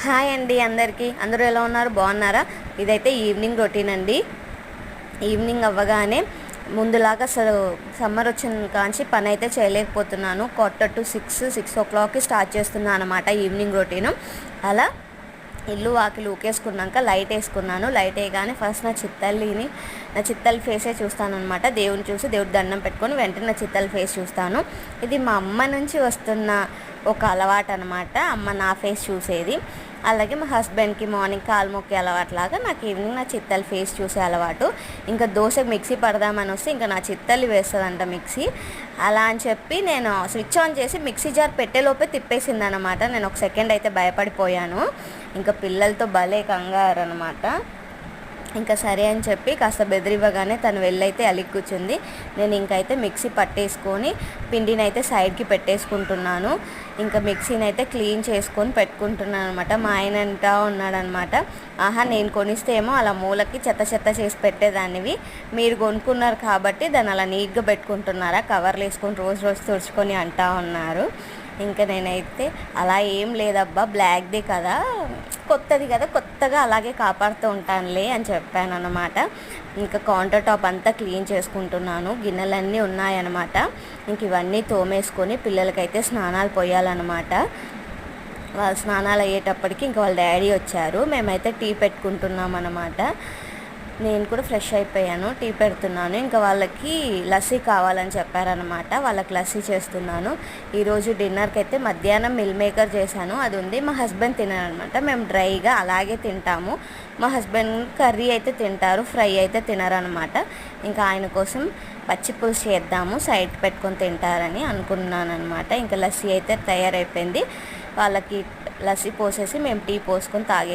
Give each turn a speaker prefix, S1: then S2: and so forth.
S1: Hi అండి అందరికీ. అందరూ ఎలా ఉన్నారు? బాగున్నారా? ఇదైతే ఈవినింగ్ రొటీన్ అండి. ఈవినింగ్ అవ్వగానే ముందులాగా అసలు సమ్మర్ వచ్చిన కాంచి పని అయితే చేయలేకపోతున్నాను. 5:45 స్టార్ట్ చేస్తున్నాను అనమాట ఈవినింగ్ రొటీను. అలా ఇల్లు వాకిలు ఊకేసుకున్నాక లైట్ వేసుకున్నాను. లైట్ వేయగానే ఫస్ట్ నా చిత్తల్లి ఫేసే చూస్తాను అనమాట. దేవుని చూసి దేవుడి దండం పెట్టుకొని వెంటనే నా చిత్తల్లి ఫేస్ చూస్తాను. ఇది మా అమ్మ నుంచి వస్తున్న ఒక అలవాటు అనమాట. అమ్మ నా ఫేస్ చూసేది. అలాగే మా హస్బెండ్కి మార్నింగ్ కాలు మొక్కే అలవాటులాగా నాకు ఈవినింగ్ నా చిత్తల్లి ఫేస్ చూసే అలవాటు. ఇంకా దోశకు మిక్సీ పడదామని వస్తే ఇంకా నా చిత్తల్లి వేస్తుందంట మిక్సీ. అలా అని చెప్పి నేను స్విచ్ ఆన్ చేసి మిక్సీ జార్ పెట్టేలోపే తిప్పేసింది అనమాట. నేను ఒక సెకండ్ అయితే భయపడిపోయాను. ఇంకా పిల్లలతో భలే కంగారు అనమాట. ఇంకా సరే అని చెప్పి కాస్త బెదిరివ్వగానే తను వెళ్ళైతే అలిగి కూర్చుంది. నేను ఇంకైతే మిక్సీ పట్టేసుకొని పిండిని అయితే సైడ్కి పెట్టేసుకుంటున్నాను. ఇంకా మిక్సీని అయితే క్లీన్ చేసుకొని పెట్టుకుంటున్నాను అనమాట. మా ఆయన అంటా ఉన్నాడనమాట, ఆహా నేను కొనిస్తే ఏమో అలా మూలకి చెత్త చెత్త చేసి పెట్టేదానివి, మీరు కొనుక్కున్నారు కాబట్టి దాన్ని అలా నీట్గా పెట్టుకుంటున్నారా, కవర్లు వేసుకొని రోజు రోజు తుడుచుకొని అంటా ఉన్నారు. ఇంకా నేనైతే అలా ఏం లేదబ్బా, బ్లాక్దే కదా, కొత్తది కదా, కొత్తగా అలాగే కాపాడుతూ ఉంటానులే అని చెప్పాను అనమాట. ఇంకా కౌంటర్ టాప్ అంతా క్లీన్ చేసుకుంటున్నాను. గిన్నెలన్నీ ఉన్నాయన్నమాట. ఇంక ఇవన్నీ తోమేసుకొని పిల్లలకైతే స్నానాలు పోయాలన్నమాట. వాళ్ళ స్నానాలు అయ్యేటప్పటికి ఇంకా వాళ్ళ డాడీ వచ్చారు. మేమైతే టీ పెట్టుకుంటున్నాం అన్నమాట. నేను కూడా ఫ్రెష్ అయిపోయాను, టీ పెడుతున్నాను. ఇంకా వాళ్ళకి లస్సీ కావాలని చెప్పారనమాట. వాళ్ళకి లస్సీ చేస్తున్నాను. ఈరోజు డిన్నర్కి అయితే మధ్యాహ్నం మిల్ మేకర్ చేశాను, అది ఉంది. మా హస్బెండ్ తినరనమాట. మేము డ్రైగా అలాగే తింటాము. మా హస్బెండ్ కర్రీ అయితే తింటారు, ఫ్రై అయితే తినరనమాట. ఇంకా ఆయన కోసం పచ్చి పులుసు చేద్దాము, సైడ్ పెట్టుకొని తింటారని అనుకున్నాను అనమాట. ఇంకా లస్సీ అయితే తయారైపోయింది. వాళ్ళకి లస్సీ పోసేసి మేము టీ పోసుకొని తాగేసి